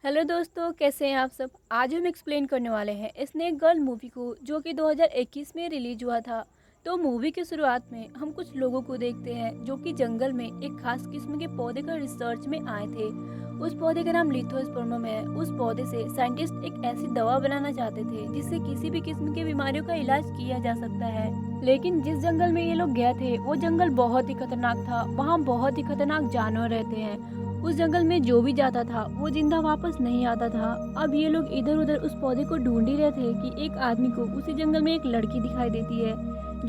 Hello दोस्तों, कैसे हैं आप सब। आज हम एक्सप्लेन करने वाले हैं स्नेक गर्ल मूवी को, जो कि 2021 में रिलीज हुआ था। तो मूवी की शुरुआत में हम कुछ लोगों को देखते हैं जो कि जंगल में एक खास किस्म के पौधे का रिसर्च में आए थे। उस पौधे का नाम लिथोस्पर्मम है। उस पौधे से साइंटिस्ट एक ऐसी दवा बनाना चाहते थे जिससे किसी भी किस्म की बीमारियों का इलाज किया जा सकता है। लेकिन जिस जंगल में ये लोग गए थे वो जंगल बहुत ही खतरनाक था। वहाँ बहुत ही खतरनाक जानवर रहते हैं। उस जंगल में जो भी जाता था वो जिंदा वापस नहीं आता था। अब ये लोग इधर उधर उस पौधे को ढूंढ ही रहे थे कि एक आदमी को उसी जंगल में एक लड़की दिखाई देती है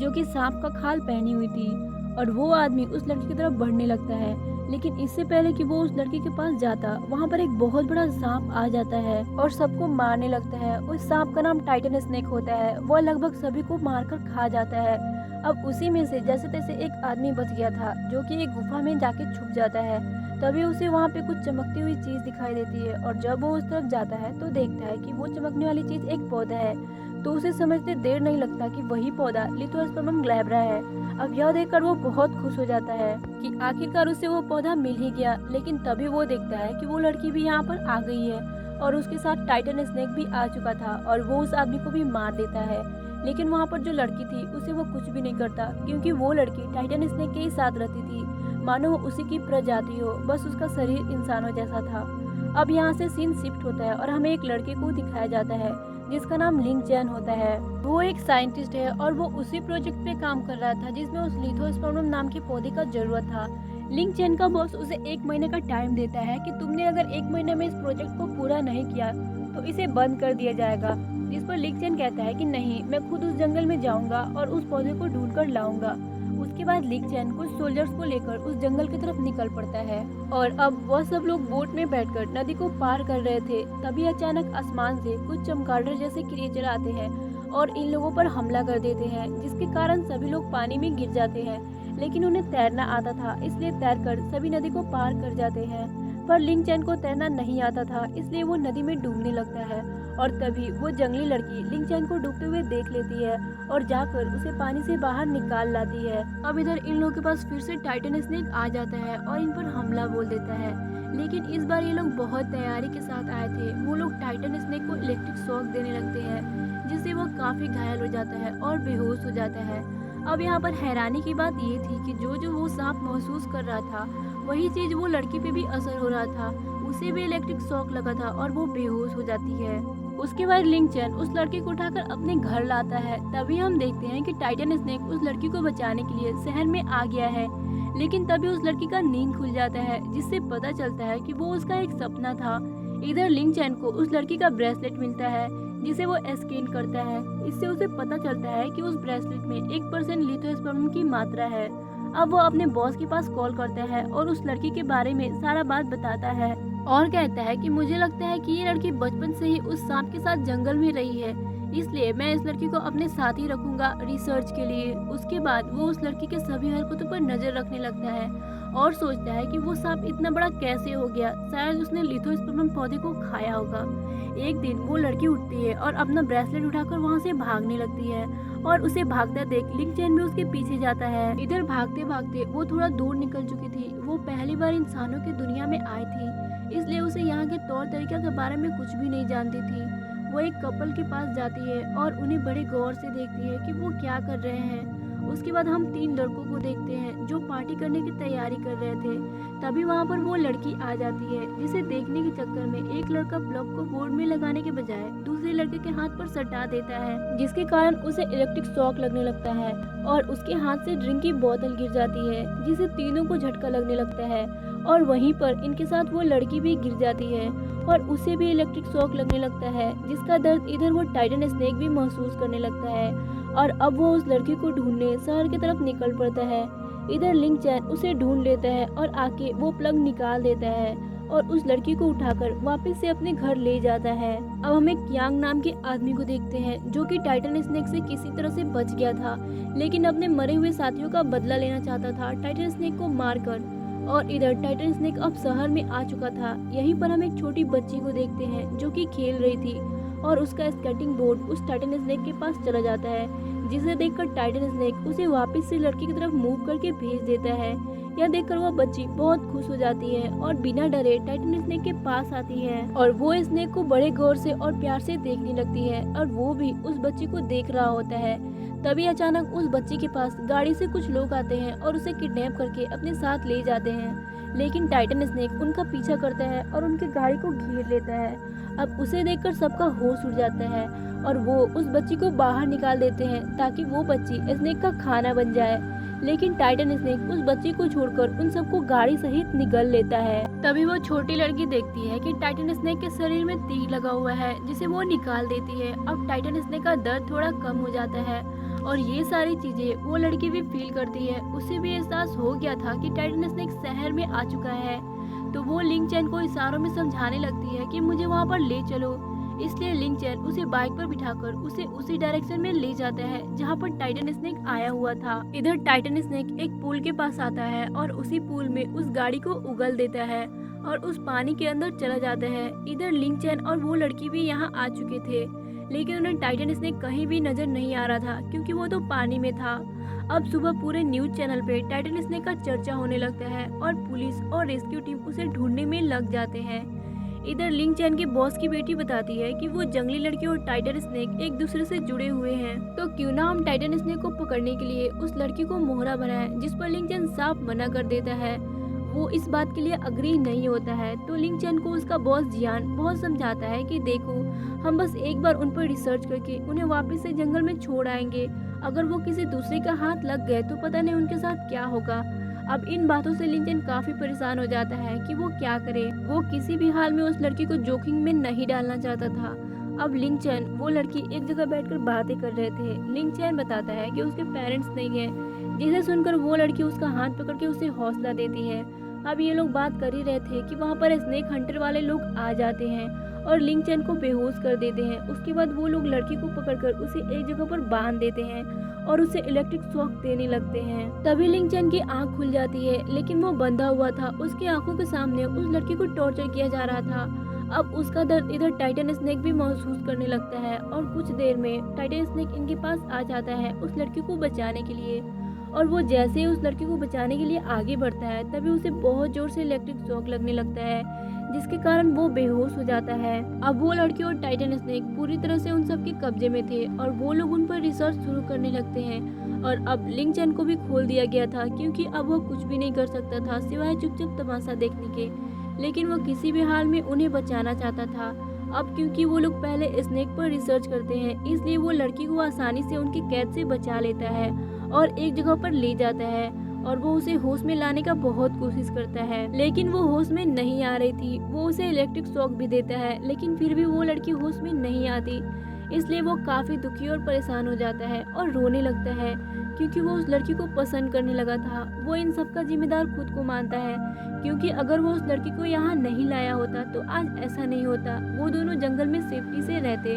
जो कि सांप का खाल पहनी हुई थी। और वो आदमी उस लड़की की तरफ बढ़ने लगता है। लेकिन इससे पहले कि वो उस लड़की के पास जाता, वहाँ पर एक बहुत बड़ा सांप आ जाता है और सबको मारने लगता है। उस सांप का नाम टाइटन स्नेक होता है। वो लगभग सभी को मारकर खा जाता है। अब उसी में से जैसे तैसे एक आदमी बच गया था जो कि एक गुफा में जाके छुप जाता है। तभी उसे वहाँ पे कुछ चमकती हुई चीज दिखाई देती है और जब वो उस तरफ जाता है तो देखता है कि वो चमकने वाली चीज एक पौधा है। तो उसे समझते देर नहीं लगता कि वही पौधा लिथोस्पर्मम ग्लैब्रा है। अब यह देखकर वो बहुत खुश हो जाता है कि आखिरकार उसे वो पौधा मिल ही गया। लेकिन तभी वो देखता है कि वो लड़की भी यहाँ पर आ गई है और उसके साथ टाइटन स्नेक भी आ चुका था और वो उस आदमी को भी मार देता है। लेकिन वहाँ पर जो लड़की थी उसे वो कुछ भी नहीं करता, क्योंकि वो लड़की टाइटन स्नेक के ही साथ रहती थी, मानो वो उसी की प्रजाति हो, बस उसका शरीर इंसानों जैसा था। अब यहाँ से सीन शिफ्ट होता है और हमें एक लड़के को दिखाया जाता है जिसका नाम लिंग चैन होता है। वो एक साइंटिस्ट है और वो उसी प्रोजेक्ट पे काम कर रहा था जिसमें उस लिथोस्पर्मम नाम के पौधे का जरूरत था। लिंग चैन का बॉस उसे 1 महीने का टाइम देता है कि तुमने अगर 1 महीने में इस प्रोजेक्ट को पूरा नहीं किया तो इसे बंद कर दिया जाएगा। जिस पर लिंग चैन कहता है कि नहीं, मैं खुद उस जंगल में जाऊंगा और उस पौधे को ढूंढ कर लाऊंगा। उसके बाद लिंग चैन कुछ सोल्जर्स को लेकर उस जंगल की तरफ निकल पड़ता है और अब वह सब लोग बोट में बैठकर नदी को पार कर रहे थे। तभी अचानक आसमान से कुछ चमगादड़ जैसे क्रिएचर आते हैं और इन लोगों पर हमला कर देते हैं, जिसके कारण सभी लोग पानी में गिर जाते हैं। लेकिन उन्हें तैरना आता था, इसलिए तैरकर सभी नदी को पार कर जाते हैं। पर लिंग चैन को तैरना नहीं आता था, इसलिए वो नदी में डूबने लगता है। और तभी वो जंगली लड़की लिंग चैन को डूबते हुए देख लेती है और जाकर उसे पानी से बाहर निकाल लाती है। अब इधर इन लोगों के पास फिर से टाइटन स्नेक आ जाता है और इन पर हमला बोल देता है। लेकिन इस बार ये लोग बहुत तैयारी के साथ आए थे। वो लोग टाइटन स्नेक को इलेक्ट्रिक शॉक देने लगते हैं, जिससे वो काफी घायल हो जाता है और बेहोश हो जाता है। अब यहाँ पर हैरानी की बात ये थी कि जो जो वो सांप महसूस कर रहा था वही चीज वो लड़की पे भी असर हो रहा था। उसे भी इलेक्ट्रिक शॉक लगा था और वो बेहोश हो जाती है। उसके बाद लिंग चैन उस लड़की को उठाकर अपने घर लाता है। तभी हम देखते हैं कि टाइटन स्नेक उस लड़की को बचाने के लिए शहर में आ गया है। लेकिन तभी उस लड़की का नींद खुल जाता है, जिससे पता चलता है कि वो उसका एक सपना था। इधर लिंग चैन को उस लड़की का ब्रेसलेट मिलता है जिसे वो स्कैन करता है। इससे उसे पता चलता है कि उस ब्रेसलेट में 1% लिथोस्पर्मम की मात्रा है। अब वो अपने बॉस के पास कॉल करता है और उस लड़की के बारे में सारा बात बताता है और कहता है कि मुझे लगता है कि ये लड़की बचपन से ही उस सांप के साथ जंगल में रही है, इसलिए मैं इस लड़की को अपने साथ ही रखूंगा रिसर्च के लिए। उसके बाद वो उस लड़की के सभी हरकतों पर नजर रखने लगता है और सोचता है कि वो सांप इतना बड़ा कैसे हो गया, शायद उसने लिथोस्पर्मम पौधे को खाया होगा। एक दिन वो लड़की उठती है और अपना ब्रेसलेट उठाकर वहाँ से भागने लगती है और उसे भागता देख लिंग चैन भी उसके पीछे जाता है। इधर भागते भागते वो थोड़ा दूर निकल चुकी थी। वो पहली बार इंसानों की दुनिया में आई थी, इसलिए उसे यहाँ के तौर तरीका के बारे में कुछ भी नहीं जानती थी। वो एक कपल के पास जाती है और उन्हें बड़े गौर से देखती है कि वो क्या कर रहे हैं। उसके बाद हम 3 लड़कों को देखते हैं जो पार्टी करने की तैयारी कर रहे थे। तभी वहाँ पर वो लड़की आ जाती है, जिसे देखने के चक्कर में एक लड़का प्लग को बोर्ड में लगाने के बजाय दूसरे लड़के के हाथ पर सटा देता है, जिसके कारण उसे इलेक्ट्रिक शॉक लगने लगता है और उसके हाथ से ड्रिंक की बोतल गिर जाती है, जिसे तीनों को झटका लगने लगता है। और वहीं पर इनके साथ वो लड़की भी गिर जाती है और उसे भी इलेक्ट्रिक शॉक लगने लगता है, जिसका दर्द इधर वो टाइटन स्नेक भी महसूस करने लगता है। और अब वो उस लड़की को ढूंढने शहर की तरफ निकल पड़ता है। इधर लिंग चैन उसे ढूंढ लेता है और आके वो प्लग निकाल देता है और उस लड़की को उठाकर वापस से अपने घर ले जाता है। अब हम एक यांग नाम के आदमी को देखते हैं जो कि टाइटन स्नेक से किसी तरह से बच गया था, लेकिन अपने मरे हुए साथियों का बदला लेना चाहता था टाइटन स्नेक को मारकर। और इधर टाइटन स्नेक अब शहर में आ चुका था। यहीं पर हम एक छोटी बच्ची को देखते हैं जो कि खेल रही थी और उसका स्केटिंग बोर्ड उस टाइटन स्नेक के पास चला जाता है, जिसे देखकर टाइटन स्नेक उसे वापस से लड़की की तरफ मूव करके भेज देता है। यह देखकर वह बच्ची बहुत खुश हो जाती है और बिना डरे टाइटन स्नेक के पास आती है और वो स्नेक को बड़े गौर से और प्यार से देखने लगती है और वो भी उस बच्ची को देख रहा होता है। तभी अचानक उस बच्ची के पास गाड़ी से कुछ लोग आते हैं और उसे किडनैप करके अपने साथ ले जाते हैं। लेकिन टाइटन स्नेक उनका पीछा करता है और उनकी गाड़ी को घेर लेता है। अब उसे देखकर सबका होश उड़ जाता है और वो उस बच्ची को बाहर निकाल देते हैं ताकि वो बच्ची स्नेक का खाना बन जाए। लेकिन टाइटन स्नेक उस बच्ची को छोड़कर उन सबको गाड़ी सहित निगल लेता है। तभी वो छोटी लड़की देखती है कि टाइटन स्नेक के शरीर में तीर लगा हुआ है, जिसे वो निकाल देती है। अब टाइटन स्नेक का दर्द थोड़ा कम हो जाता है और ये सारी चीजें वो लड़की भी फील करती है। उसे भी एहसास हो गया था कि टाइटन स्नेक शहर में आ चुका है, तो वो लिंग चैन को इशारों में समझाने लगती है कि मुझे वहाँ पर ले चलो। इसलिए लिंग चैन उसे बाइक पर बिठाकर उसे उसी डायरेक्शन में ले जाता है जहाँ पर टाइटन स्नेक आया हुआ था। इधर टाइटन स्नेक एक पुल के पास आता है और उसी पुल में उस गाड़ी को उगल देता है और उस पानी के अंदर चला जाता है। इधर लिंग चैन और वो लड़की भी यहाँ आ चुके थे, लेकिन उन्हें टाइटन स्नेक कहीं भी नजर नहीं आ रहा था क्योंकि वो तो पानी में था। अब सुबह पूरे न्यूज चैनल पे टाइटन स्नेक का चर्चा होने लगता है और पुलिस और रेस्क्यू टीम उसे ढूंढने में लग जाते हैं। इधर लिंग चैन के बॉस की बेटी बताती है कि वो जंगली लड़की और टाइटन स्नेक एक दूसरे से जुड़े हुए हैं, तो क्यों ना हम टाइटन स्नेक को पकड़ने के लिए उस लड़की को मोहरा बनाएं, जिस पर लिंग चैन साफ मना कर देता है। वो इस बात के लिए अग्री नहीं होता है, तो लिंग चैन को उसका बॉस जियान बहुत समझाता है कि देखो, हम बस एक बार उन पर रिसर्च करके उन्हें वापस से जंगल में छोड़ आएंगे। अगर वो किसी दूसरे का हाथ लग गए तो पता नहीं उनके साथ क्या होगा। अब इन बातों से लिंग चैन काफी परेशान हो जाता है कि वो क्या करे। वो किसी भी हाल में उस लड़की को जोखिम में नहीं डालना चाहता था। अब लिंग चैन वो लड़की एक जगह बैठकर बातें कर रहे थे। लिंग चैन बताता है कि उसके पेरेंट्स नहीं है, जिसे सुनकर वो लड़की उसका हाथ पकड़ के उसे हौसला देती है। अब ये लोग बात कर ही रहे थे कि वहाँ पर स्नेक हंटर वाले लोग आ जाते हैं और लिंग चैन को बेहोश कर देते हैं। उसके बाद वो लोग लड़की को पकड़कर उसे एक जगह पर बांध देते हैं और उसे इलेक्ट्रिक शॉक देने लगते हैं। तभी लिंग चैन की आंख खुल जाती है, लेकिन वो बंधा हुआ था। उसकी आंखों के सामने उस लड़की को टॉर्चर किया जा रहा था। अब उसका दर्द इधर टाइटन स्नेक भी महसूस करने लगता है और कुछ देर में टाइटन स्नेक इनके पास आ जाता है उस लड़की को बचाने के लिए। और वो जैसे ही उस लड़की को बचाने के लिए आगे बढ़ता है, तभी उसे बहुत जोर से इलेक्ट्रिक शॉक लगने लगता है, जिसके कारण वो बेहोश हो जाता है। अब वो लड़की और टाइटन स्नेक पूरी तरह से उन सब के कब्जे में थे और वो लोग उन पर रिसर्च शुरू करने लगते हैं। और अब लिंग चैन को भी खोल दिया गया था क्योंकि अब वो कुछ भी नहीं कर सकता था सिवाय चुपचाप तमाशा देखने के, लेकिन वो किसी भी हाल में उन्हें बचाना चाहता था। अब क्योंकि वो लोग पहले स्नेक पर रिसर्च करते हैं, इसलिए वो लड़की को आसानी से उनकी कैद से बचा लेता है और एक जगह पर ले जाता है और वो उसे होश में लाने का बहुत कोशिश करता है, लेकिन वो होश में नहीं आ रही थी। वो उसे इलेक्ट्रिक शॉक भी देता है, लेकिन फिर भी वो लड़की होश में नहीं आती। इसलिए वो काफी दुखी और परेशान हो जाता है और रोने लगता है क्योंकि वो उस लड़की को पसंद करने लगा था। वो इन सब का जिम्मेदार खुद को मानता है क्योंकि अगर वो उस लड़की को यहाँ नहीं लाया होता तो आज ऐसा नहीं होता। वो दोनों जंगल में सेफ्टी से रहते।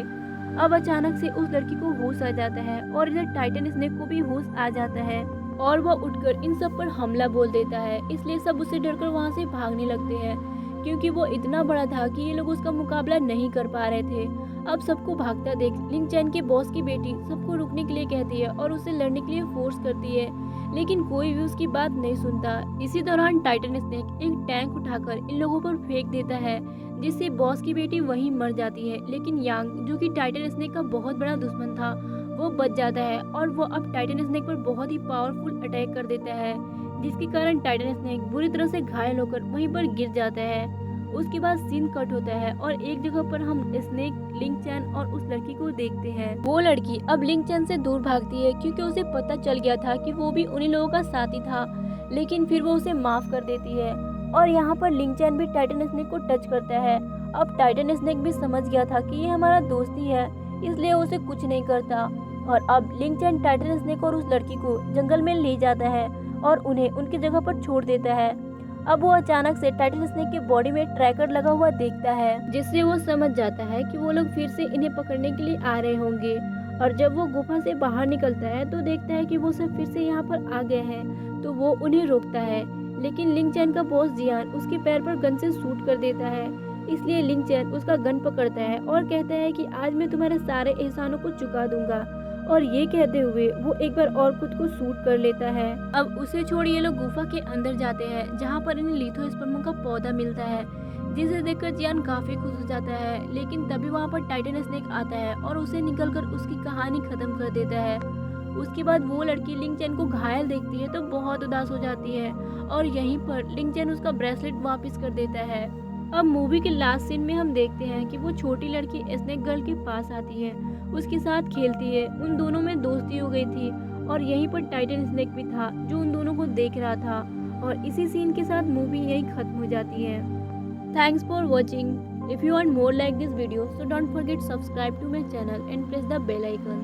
अब अचानक से उस लड़की को होश आ जाता है और इधर टाइटन स्नेक को भी होश आ जाता है और वह उठकर इन सब पर हमला बोल देता है। इसलिए सब उससे डरकर वहाँ से भागने लगते हैं क्योंकि वो इतना बड़ा था कि ये लोग उसका मुकाबला नहीं कर पा रहे थे। अब सबको भागता देख लिंग चैन के बॉस की बेटी सबको रुकने के लिए कहती है और उसे लड़ने के लिए फोर्स करती है, लेकिन कोई भी उसकी बात नहीं सुनता। इसी दौरान टाइटन स्नेक एक टैंक उठाकर इन लोगों पर फेंक देता है, जिससे बॉस की बेटी वहीं मर जाती है। लेकिन यांग, जो कि टाइटन स्नेक का बहुत बड़ा दुश्मन था, वो बच जाता है और वो अब टाइटन स्नेक पर बहुत ही पावरफुल अटैक कर देता है, जिसके कारण टाइटन स्नेक बुरी तरह से घायल होकर वहीं पर गिर जाता है। उसके बाद सीन कट होता है और एक जगह पर हम स्नेक, लिंग चैन और उस लड़की को देखते हैं। वो लड़की अब लिंग चैन से दूर भागती है क्योंकि उसे पता चल गया था कि वो भी उन्हीं लोगों का साथी था, लेकिन फिर वो उसे माफ कर देती है। और यहाँ पर लिंग चैन भी टाइटन स्नेक को टच करता है। अब टाइटन स्नेक भी समझ गया था कि ये हमारा दोस्ती है, इसलिए उसे कुछ नहीं करता। और अब लिंग चैन टाइटन स्नेक और उस लड़की को जंगल में ले जाता है और उन्हें उनकी जगह पर छोड़ देता है। अब वो अचानक से टाइटन स्नेक के बॉडी में ट्रैकर लगा हुआ देखता है, जिससे वो समझ जाता है कि वो लोग फिर से इन्हें पकड़ने के लिए आ रहे होंगे। और जब वो गुफा से बाहर निकलता है तो देखता है कि वो सब फिर से यहाँ पर आ गए हैं, तो वो उन्हें रोकता है। लेकिन लिंग चैन का बॉस जियान उसके पैर पर गन से शूट कर देता है, इसलिए लिंग चैन उसका गन पकड़ता है और कहता है कि आज मैं तुम्हारे सारे एहसानों को चुका दूंगा और ये कहते हुए वो एक बार और खुद को शूट कर लेता है। अब उसे छोड़ ये लोग गुफा के अंदर जाते हैं जहाँ पर इन्हें लिथोस्पर्म का पौधा मिलता है, जिसे देखकर जियान काफी खुश हो जाता है। लेकिन तभी वहाँ पर टाइटन स्नेक आता है और उसे निकलकर उसकी कहानी खत्म कर देता है। उसके बाद वो लड़की लिंग चैन को घायल देखती है तो बहुत उदास हो जाती है और यहीं पर लिंग चैन उसका ब्रेसलेट वापस कर देता है। अब मूवी के लास्ट सीन में हम देखते हैं कि वो छोटी लड़की स्नेक गर्ल के पास आती है, उसके साथ खेलती है, उन दोनों में दोस्ती हो गई थी और यहीं पर टाइटन स्नेक भी था जो उन दोनों को देख रहा था। और इसी सीन के साथ मूवी यहीं खत्म हो जाती है। Thanks for watching. If you want more like this video, so don't forget subscribe to my channel and press the bell icon.